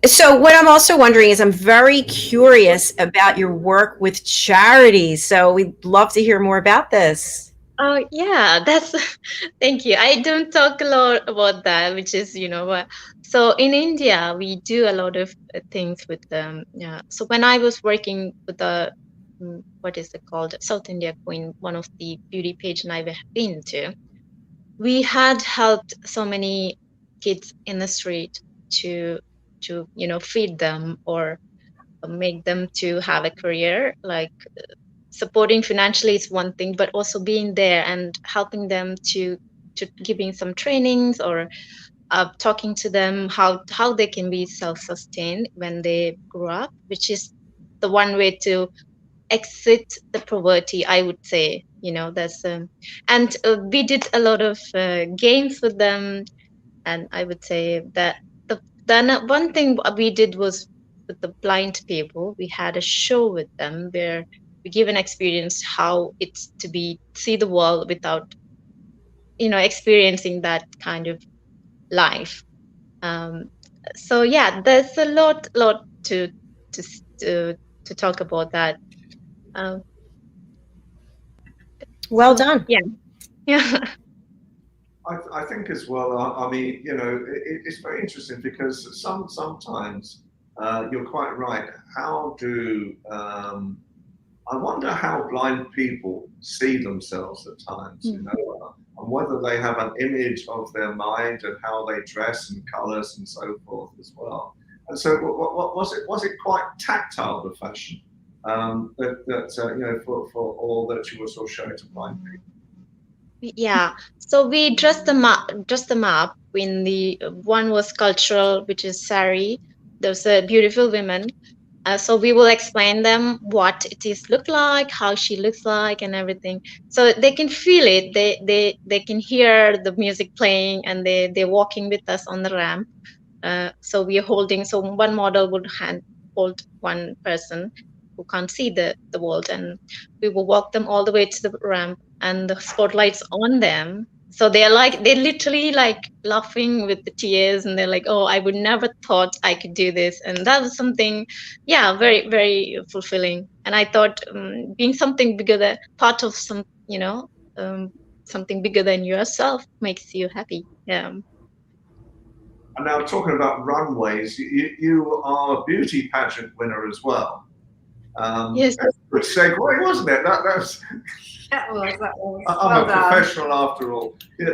So what I'm also wondering is, I'm very curious about your work with charities. So we'd love to hear more about this.
Oh, yeah, thank you. I don't talk a lot about that, which is, so in India, we do a lot of things with them. Yeah. So when I was working with what is it called? South India Queen, one of the beauty pageant I've been to, we had helped so many kids in the street to feed them or make them to have a career. Like, supporting financially is one thing, but also being there and helping them to giving some trainings, or talking to them how they can be self-sustained when they grow up, which is the one way to exit the poverty, I would say. That's and we did a lot of games with them, and I would say that the one thing we did was with the blind people. We had a show with them where we give an experience how it's to see the world without experiencing that kind of life. So yeah, there's a lot to talk about that.
Well done.
Yeah.
I think as well. I mean, you know, it's very interesting because sometimes you're quite right. How do I wonder how blind people see themselves at times, you know, and whether they have an image of their mind and how they dress and colours and so forth as well. And so, what was it quite tactile, the fashion that you know, for all that you were sort of showing to blind people?
Yeah, so we dressed them up. In the one was cultural, which is sari. Those are beautiful women. So we will explain them what it is look like, how she looks like, and everything. So they can feel it. They can hear the music playing, and they're walking with us on the ramp. So we are holding. So one model would hold one person who can't see the world, and we will walk them all the way to the ramp, and the spotlight's on them. So they're literally like laughing with the tears, and they're like, "Oh, I would never thought I could do this," and that was something, yeah, very very fulfilling. And I thought being something bigger than part of some, you know, something bigger than yourself makes you happy. Yeah.
And now talking about runways, you are a beauty pageant winner as well.
Yes.
That's a good segue, wasn't it? That was.
That was.
I'm
Well
a
done.
professional after all. Yeah,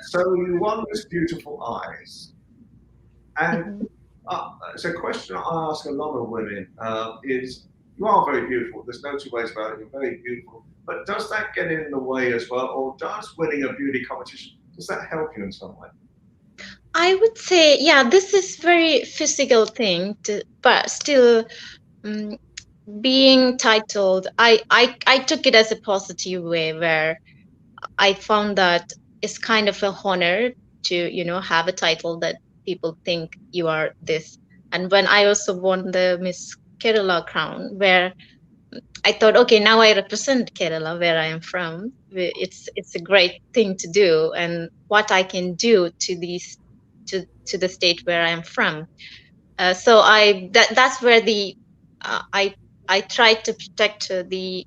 so you won this Beautiful Eyes, and it's a question I ask a lot of women is, you are very beautiful. There's no two ways about it. You're very beautiful. But does that get in the way as well, or does winning a beauty competition, does that help you in some way?
I would say, yeah, this is very physical thing, but still, being titled, I took it as a positive way, where I found that it's kind of a honor to, you know, have a title that people think you are this. And when I also won the Miss Kerala crown, where I thought, okay, now I represent Kerala, where I am from. It's a great thing to do, and what I can do to these to the state where I am from. So that's where the I tried to protect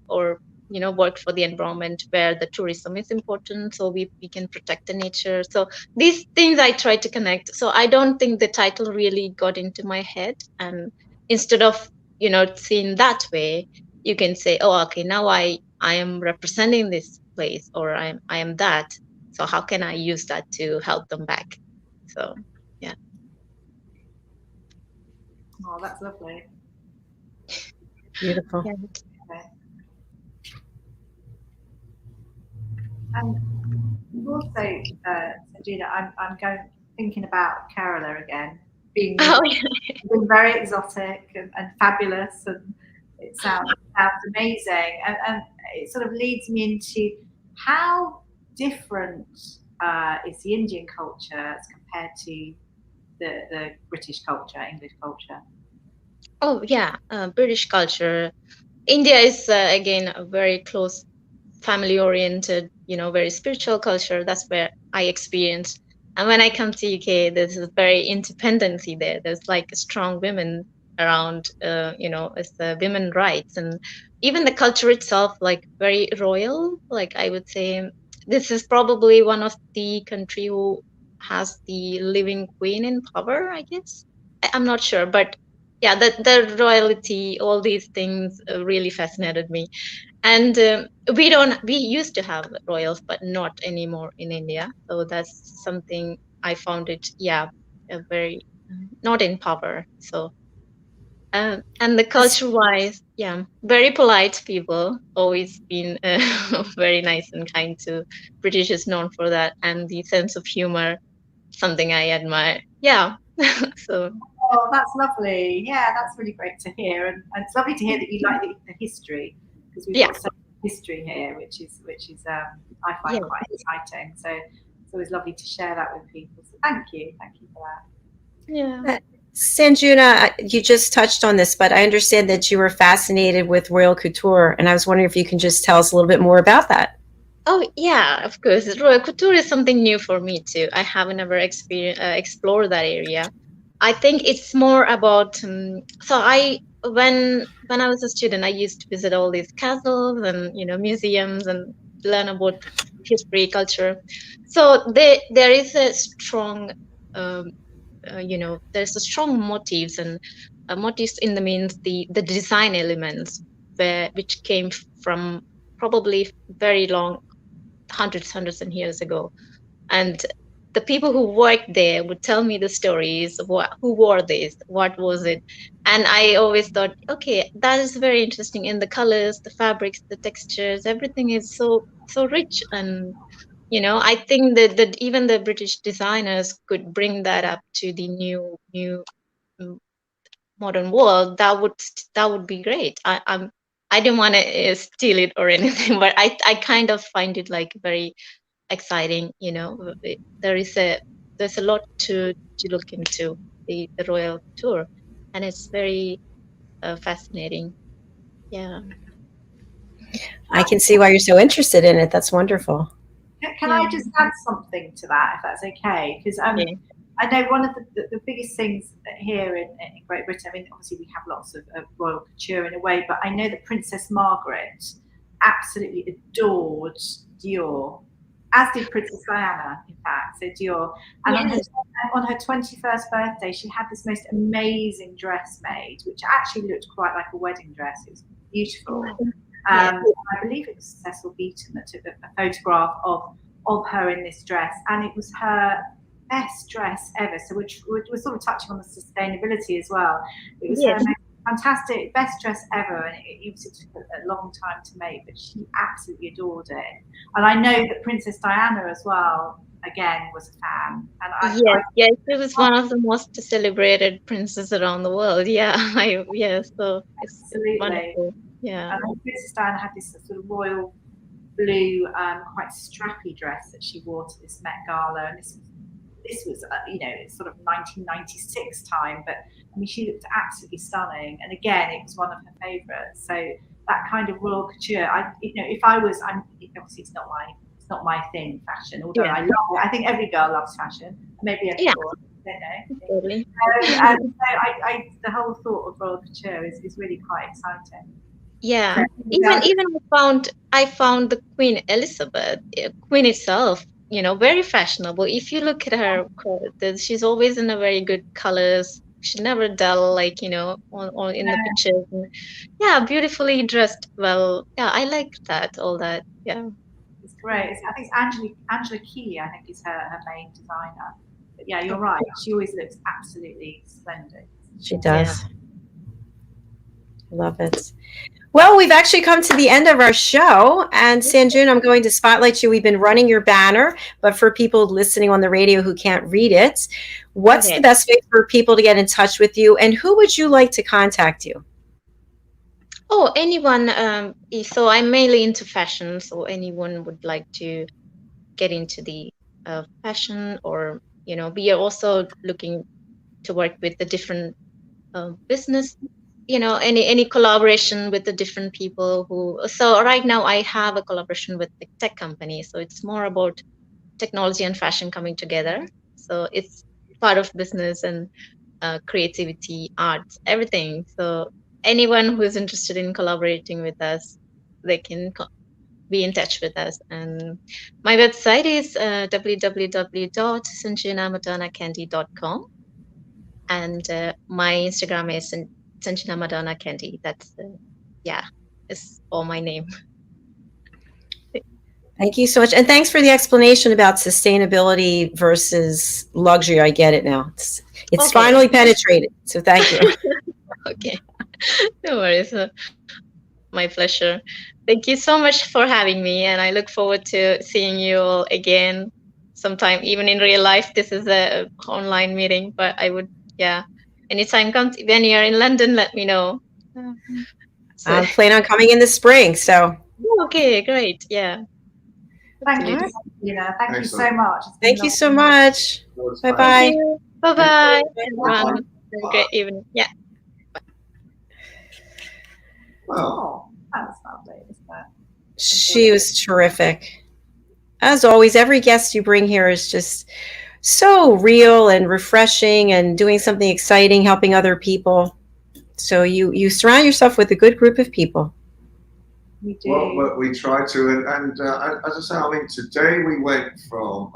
or, you know, work for the environment where the tourism is important, so we can protect the nature. So these things I try to connect. So I don't think the title really got into my head, and instead of, you know, seeing that way, you can say, oh, okay, now I am representing this place, or I am that. So how can I use that to help them back? So yeah.
Oh, that's lovely.
Beautiful.
Yeah.
Okay. And you've also, Sanjuna, I'm thinking about Kerala again, being
Oh, yeah.
very exotic and fabulous, and it sounds amazing, and it sort of leads me into how different is the Indian culture as compared to the British culture, English culture.
Oh, yeah. British culture. India is again a very close, family-oriented, you know, very spiritual culture. That's where I experienced. And when I come to UK, there's a very independency there. There's like strong women around, you know, it's the women rights, and even the culture itself, like very royal. Like I would say, this is probably one of the country who has the living queen in power, I guess. I'm not sure, but yeah, the royalty, all these things really fascinated me. And we used to have royals, but not anymore in India. So that's something I found it, yeah, a very not in power. So and the culture wise, yeah, very polite people, always been very nice and kind to British is known for that, and the sense of humor, something I admire. Yeah. So
Oh, that's lovely. Yeah, that's really great to hear, and it's lovely to hear that you like the history, because we've
yeah.
got so much history here, which is I find
Yeah.
quite exciting. So it's always lovely to share that with people. So thank you for that.
Yeah.
Sanjuna, you just touched on this, but I understand that you were fascinated with royal couture, and I was wondering if you can just tell us a little bit more about that.
Oh yeah, of course. Royal couture is something new for me too. I haven't ever explored that area. I think it's more about. So when I was a student, I used to visit all these castles and, you know, museums and learn about history, culture. So there is a strong, there's a strong motives and motives in the means the design elements which came from probably very long hundreds of years ago. And the people who worked there would tell me the stories of who wore this, what was it. And I always thought, okay, that is very interesting. In the colors, the fabrics, the textures, everything is so rich. And I think that even the British designers could bring that up to the new mm, modern world. That would be great. I didn't want to steal it or anything, but I kind of find it like very exciting. There's a lot to look into the royal tour, and it's very fascinating. Yeah.
I can see why you're so interested in it. That's wonderful.
Can I just add something to that, if that's okay? Because
Yeah.
I know one of the biggest things here in Great Britain, I mean, obviously we have lots of royal couture in a way, but I know that Princess Margaret absolutely adored Dior, as did Princess Diana, in fact, so Dior. And
Yes.
on her 21st birthday, she had this most amazing dress made, which actually looked quite like a wedding dress. It was beautiful. I believe it was Cecil Beaton that took a photograph of her in this dress, and it was her best dress ever. So we're sort of touching on the sustainability as well. It was her most fantastic best dress ever, and it took a long time to make, but she absolutely adored it. And I know that Princess Diana as well, again, was a fan. And
Yes, it was one of the most celebrated princes around the world. Yeah, so it's wonderful. Yeah.
And Princess Diana had this sort of royal blue, quite strappy dress that she wore to this Met Gala, and this was sort of 1996 time, but I mean, she looked absolutely stunning, and again, it was one of her favourites. So that kind of royal couture, if I was, obviously it's not my thing, fashion, although I love it. I think every girl loves fashion, maybe every girl. I don't know.
Totally.
So the whole thought of royal couture is really quite exciting.
Yeah, even I found the Queen Elizabeth, Queen itself, very fashionable. If you look at her, she's always in a very good colors. She's never dull, like on in the pictures. And, yeah, beautifully dressed. Well, yeah, I like that. All that. Yeah,
it's great. I think it's Angela Keeley. I think is her main designer. But yeah, you're right. She always looks absolutely splendid.
She does. Love it. Well, we've actually come to the end of our show. And Sanjuna, I'm going to spotlight you. We've been running your banner, but for people listening on the radio who can't read it, what's the best way for people to get in touch with you? And who would you like to contact you?
Oh, anyone. So I'm mainly into fashion. So anyone would like to get into the fashion, or, we are also looking to work with the different business, any collaboration with the different people so right now I have a collaboration with the tech company. So it's more about technology and fashion coming together. So it's part of business and creativity, arts, everything. So anyone who is interested in collaborating with us, they can be in touch with us. And my website is www.sanjunamadoakendi.com. And my Instagram is Sanjuna Madoakendi. That's it's all my name.
Thank you so much, and thanks for the explanation about sustainability versus luxury. I get it now. It's finally penetrated. So thank you.
Okay, no worries. My pleasure. Thank you so much for having me, and I look forward to seeing you all again sometime, even in real life. This is a online meeting, but I would. Anytime when you're in London, let me know.
I plan on coming in the spring, so.
Okay, great. Yeah.
Thank you, Helena. Thank you so much.
Thank you so much. Bye-bye.
Bye-bye, everyone. Have a great evening. Yeah.
Oh, that's lovely, isn't it?
She was terrific. As always, every guest you bring here is just so real and refreshing and doing something exciting, helping other people. So you surround yourself with a good group of people.
We do.
Well, we try to, and as I say, I mean, today we went from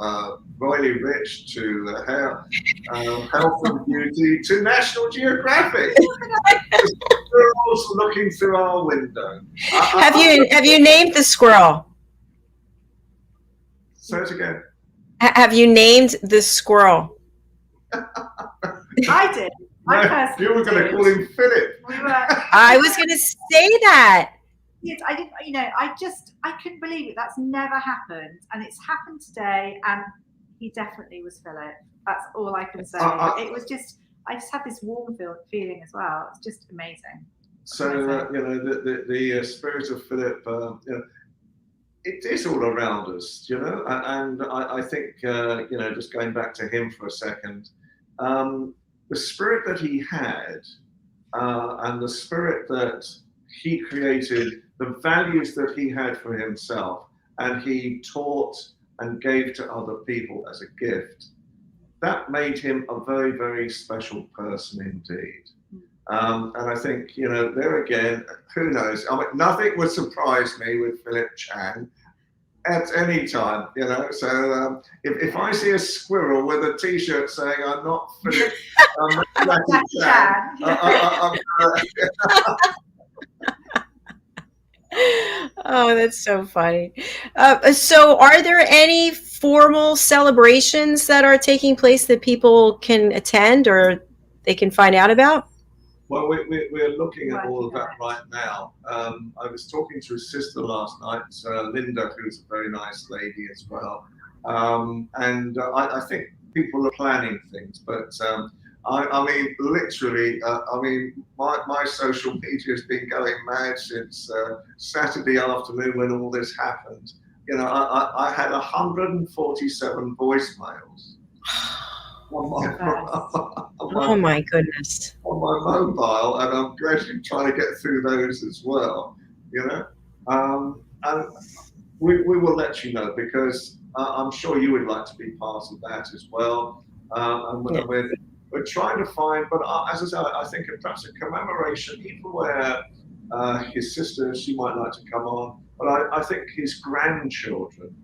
Royally Rich to Health and Beauty to National Geographic. Squirrels looking through our window.
Have you named the squirrel?
Say it again.
Have you named the squirrel?
I did.
No, you were going to call him Philip.
I was going to say that.
Yes, I didn't. You know, I couldn't believe it. That's never happened, and it's happened today. And he definitely was Philip. That's all I can say. It was just. I just had this warm feeling as well. It's just amazing.
So you know, the spirit of Philip. You know, it is all around us. You know, and I think you know, just going back to him for a second, the spirit that he had, and the spirit that he created, the values that he had for himself, and he taught and gave to other people as a gift, that made him a very, very special person indeed. And I think, you know, there again, who knows? I mean, nothing would surprise me with Philip Chan at any time, you know. So if I see a squirrel with a T-shirt saying "I'm not Philip, I'm Jackie Chan,"
Oh, that's so funny. So are there any formal celebrations that are taking place that people can attend or they can find out about?
Well, we're looking at all of that right now. I was talking to his sister last night, Linda, who's a very nice lady as well. And I think people are planning things, but I mean, literally, I mean, my social media has been going mad since Saturday afternoon when all this happened. You know, I had 147 voicemails.
Oh my goodness.
On my mobile, and I'm gradually trying to get through those as well, you know. And we will let you know, because I'm sure you would like to be part of that as well. And we're trying to find, but as I said, I think perhaps a commemoration, even where his sister, she might like to come on, but I think his grandchildren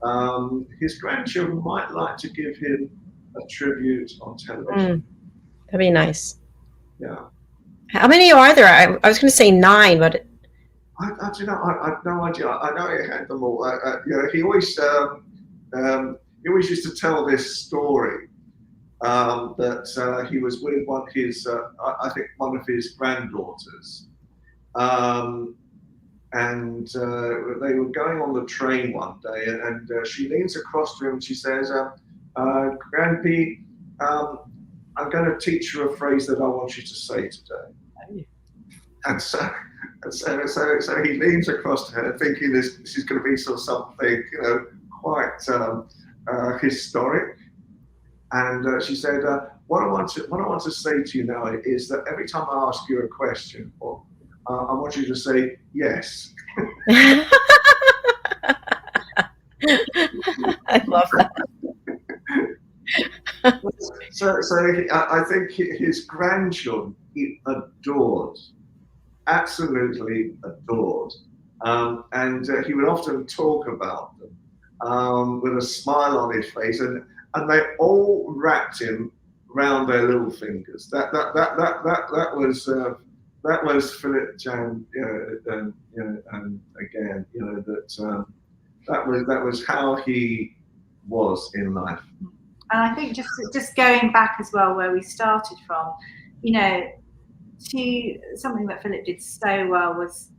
might like to give him a tribute on television.
That'd be nice.
Yeah.
How many are there? I was going to say 9, but
I don't know. I have no idea. I know he had them all. You know, he always used to tell this story that he was with one of his, I think, one of his granddaughters, and they were going on the train one day, and she leans across to him and she says, "Grandpa, I'm going to teach you a phrase that I want you to say today." And so he leans across to her, thinking this is going to be sort of something, you know, quite historic. And she said, "What I want to say to you now is that every time I ask you a question, I want you to say yes."
I love that.
So I think his grandchildren he adored, absolutely adored, and he would often talk about them with a smile on his face, and they all wrapped him round their little fingers. That was Philip Chan, and again, you know, that was how he was in life.
And I think just going back as well, where we started from, you know, to something that Philip did so well was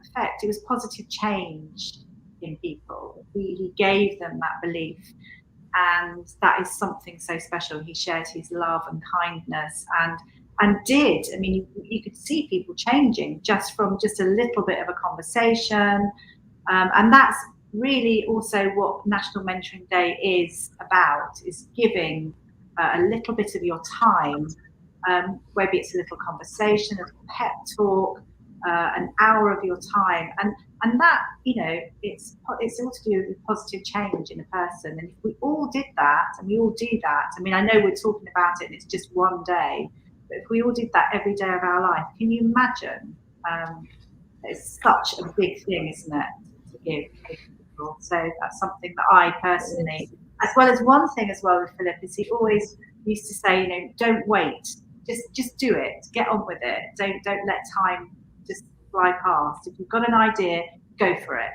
effect. It was positive change in people. He gave them that belief, and that is something so special. He shared his love and kindness, and did. I mean, you could see people changing just from just a little bit of a conversation, and that's really also what National Mentoring Day is about, is giving a little bit of your time, maybe it's a little conversation, a pep talk, an hour of your time, and that, you know, it's all to do with positive change in a person. And if we all did that, and we all do that, I mean, I know we're talking about it and it's just one day, but if we all did that every day of our life, can you imagine it's such a big thing, isn't it, to give people. So that's something that I personally, as well as one thing as well with Philip, is he always used to say, you know, don't wait, just do it, get on with it. Don't let time just fly past. If you've got an idea, go for it.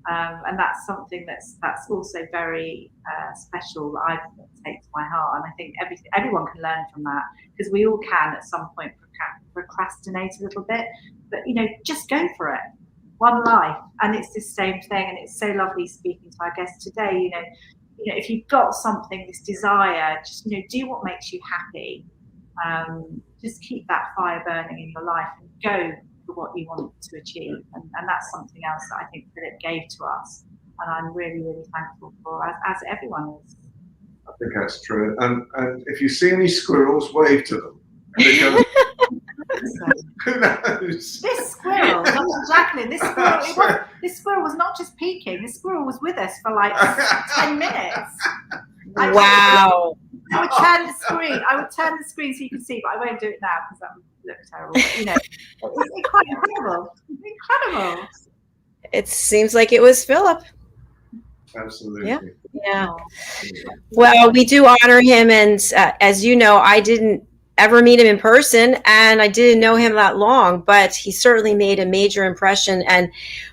And that's something that's also very special that I take to my heart. And I think everyone can learn from that, because we all can at some point procrastinate a little bit, but you know, just go for it. One life, and it's the same thing. And it's so lovely speaking to our guest today. You know, if you've got something, this desire, just, you know, do what makes you happy. Just keep that fire burning in your life and go for what you want to achieve. And that's something else that I think Philip gave to us, and I'm really, really thankful for, as everyone is.
I think that's true. And if you see any squirrels, wave to them. Who knows?
This squirrel, Jacalyn, this squirrel was not just peeking. This squirrel was with us for like 10 minutes.
Wow.
I would turn the screen so you can see, but I won't do it now because that would look terrible. But, you know, it's quite incredible. Incredible.
It seems like it was Philip.
Absolutely.
Yeah. Well, we do honor him, and as you know, I didn't ever meet him in person, and I didn't know him that long, but he certainly made a major impression. And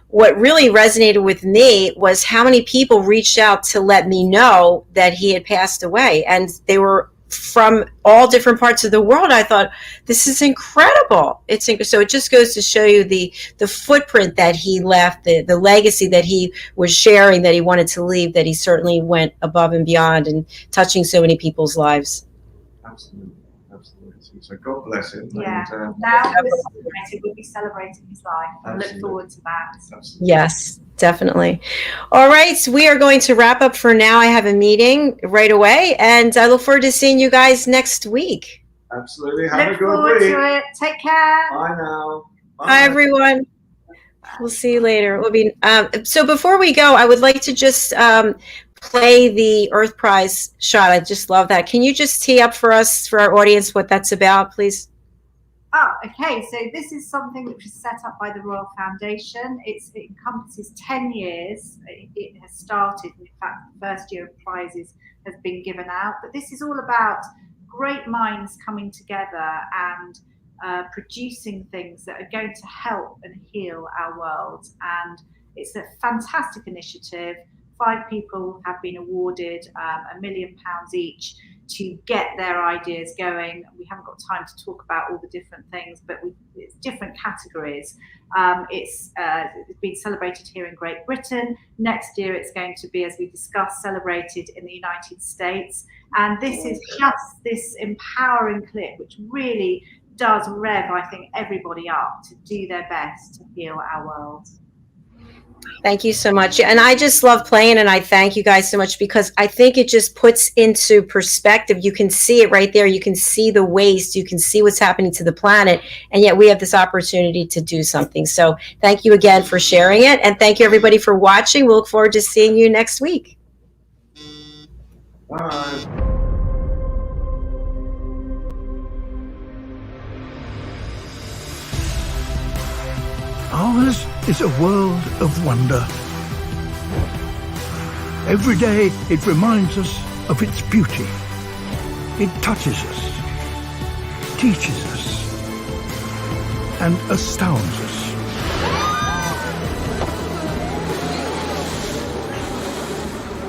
what really resonated with me was how many people reached out to let me know that he had passed away, and they were from all different parts of the world. I thought, this is incredible. So it just goes to show you the footprint that he left, the legacy that he was sharing, that he wanted to leave, that he certainly went above and beyond and touching so many people's lives.
Absolutely. So God bless him.
Yeah.
And,
now we'll be celebrating his life. I look forward to that.
Absolutely.
Yes, definitely. All right, so we are going to wrap up for now. I have a meeting right away, and I look forward to seeing you guys next week.
Absolutely. Have a
Look
good
forward
week.
to it. Take care.
Bye now.
Bye, everyone. We'll see you later. So before we go, I would like to just play the Earth Prize shot. I just love that. Can you just tee up for us, for our audience, what that's about, please?
Okay. So this is something which was set up by the Royal Foundation. It encompasses 10 years. It has started. In fact, the first year of prizes has been given out. But this is all about great minds coming together and producing things that are going to help and heal our world. And it's a fantastic initiative. 5 people have been awarded £1 million each to get their ideas going. We haven't got time to talk about all the different things, but it's different categories. It's been celebrated here in Great Britain. Next year it's going to be, as we discussed, celebrated in the United States. And this is just this empowering clip, which really does rev, I think, everybody up to do their best to heal our world.
Thank you so much. And I just love playing, and I thank you guys so much, because I think it just puts into perspective. You can see it right there. You can see the waste. You can see what's happening to the planet. And yet we have this opportunity to do something. So thank you again for sharing it. And thank you, everybody, for watching. We'll look forward to seeing you next week.
Bye.
Ours is a world of wonder. Every day it reminds us of its beauty. It touches us, teaches us, and astounds us.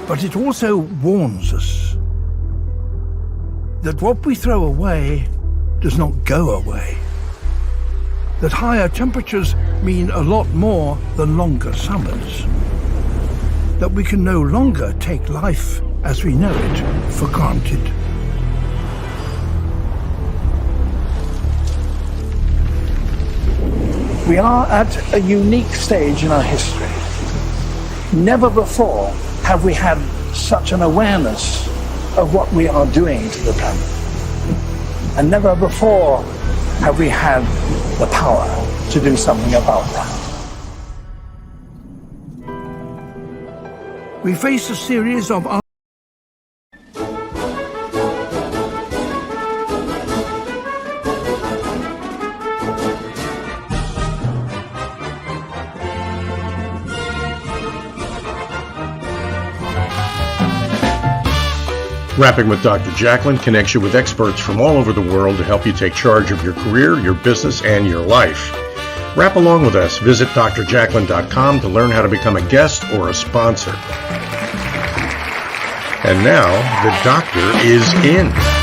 But it also warns us that what we throw away does not go away. That higher temperatures mean a lot more than longer summers. That we can no longer take life as we know it for granted. We are at a unique stage in our history. Never before have we had such an awareness of what we are doing to the planet. And never before have we had the power to do something about that. We face a series of
Rapping with Dr. Jacalyn connects you with experts from all over the world to help you take charge of your career, your business, and your life. Rap along with us. Visit drjacalyn.com to learn how to become a guest or a sponsor. And now, the doctor is in.